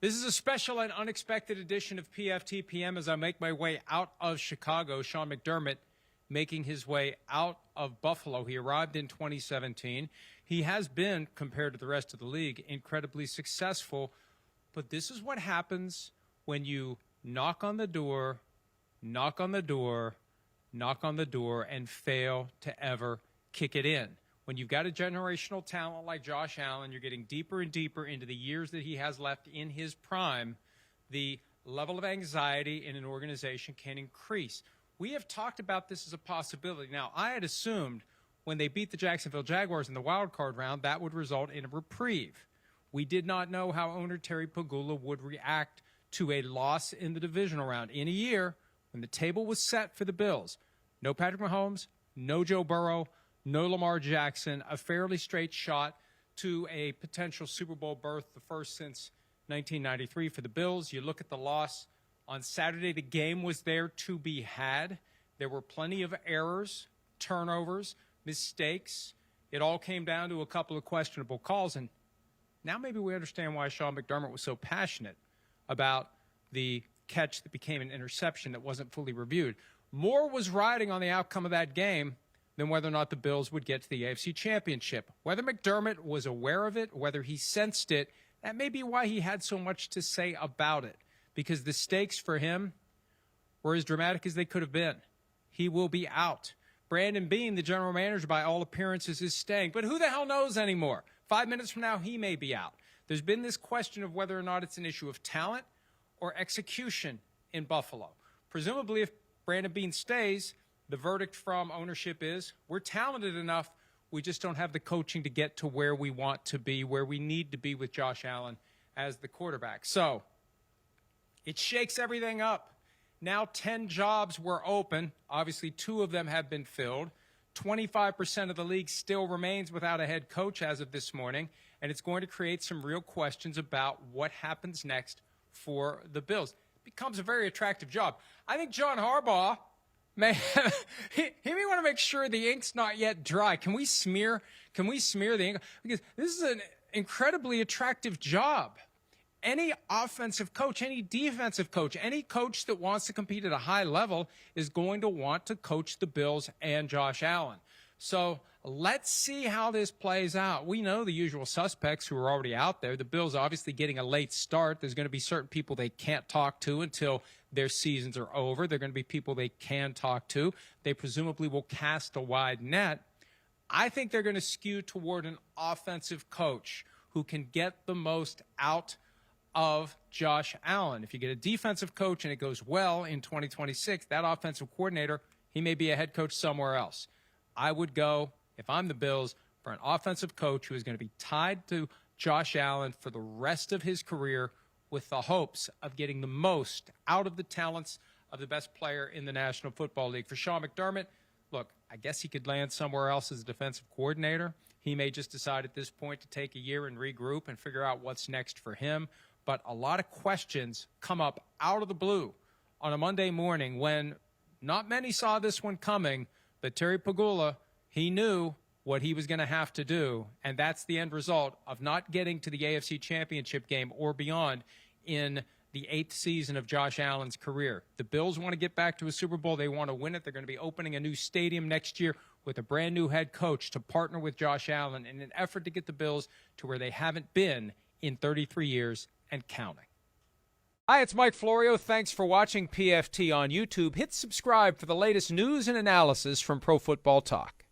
This is a special and unexpected edition of PFTPM as I make my way out of Chicago. Sean McDermott making his way out of Buffalo. He arrived in 2017. He has been, compared to the rest of the league, incredibly successful. But this is what happens when you knock on the door, knock on the door, knock on the door, and fail to ever kick it in. When you've got a generational talent like Josh Allen, you're getting deeper and deeper into the years that he has left in his prime, the level of anxiety in an organization can increase. We have talked about this as a possibility. Now, I had assumed when they beat the Jacksonville Jaguars in the wild card round, that would result in a reprieve. We did not know how owner Terry Pegula would react to a loss in the divisional round in a year when the table was set for the Bills. No Patrick Mahomes, no Joe Burrow, no Lamar Jackson, a fairly straight shot to a potential Super Bowl berth, the first since 1993 for the Bills. You look at the loss on Saturday, the game was there to be had. There were plenty of errors, turnovers, mistakes. It all came down to a couple of questionable calls, and now maybe we understand why Sean McDermott was so passionate about the catch that became an interception that wasn't fully reviewed. More was riding on the outcome of that game than whether or not the Bills would get to the AFC Championship. Whether McDermott was aware of it, whether he sensed it, that may be why he had so much to say about it, because the stakes for him were as dramatic as they could have been. He will be out. Brandon Beane, the general manager, by all appearances, is staying. But who the hell knows anymore? 5 minutes from now, he may be out. There's been this question of whether or not it's an issue of talent or execution in Buffalo. Presumably, if Brandon Beane stays, the verdict from ownership is we're talented enough, we just don't have the coaching to get to where we want to be, where we need to be with Josh Allen as the quarterback. So it shakes everything up. Now 10 jobs were open. Obviously, 2 of them have been filled. 25% of the league still remains without a head coach as of this morning, and it's going to create some real questions about what happens next for the Bills. It becomes a very attractive job. I think John Harbaugh he may want to make sure the ink's not yet dry. Can we smear the ink? Because this is an incredibly attractive job. Any offensive coach, any defensive coach, any coach that wants to compete at a high level is going to want to coach the Bills and Josh Allen. So let's see how this plays out. We know the usual suspects who are already out there. The Bills obviously getting a late start. There's going to be certain people they can't talk to until their seasons are over. They're going to be people they can talk to. They presumably will cast a wide net. I think they're going to skew toward an offensive coach who can get the most out of Josh Allen. If you get a defensive coach and it goes well in 2026, that offensive coordinator, he may be a head coach somewhere else. I would go, if I'm the Bills, for an offensive coach who is going to be tied to Josh Allen for the rest of his career with the hopes of getting the most out of the talents of the best player in the National Football League. For Sean McDermott, look, I guess he could land somewhere else as a defensive coordinator. He may just decide at this point to take a year and regroup and figure out what's next for him. But a lot of questions come up out of the blue on a Monday morning when not many saw this one coming. But Terry Pegula, he knew what he was going to have to do, and that's the end result of not getting to the AFC Championship game or beyond in the 8th season of Josh Allen's career. The Bills want to get back to a Super Bowl. They want to win it. They're going to be opening a new stadium next year with a brand-new head coach to partner with Josh Allen in an effort to get the Bills to where they haven't been in 33 years and counting. Hi, it's Mike Florio. Thanks for watching PFT on YouTube. Hit subscribe for the latest news and analysis from Pro Football Talk.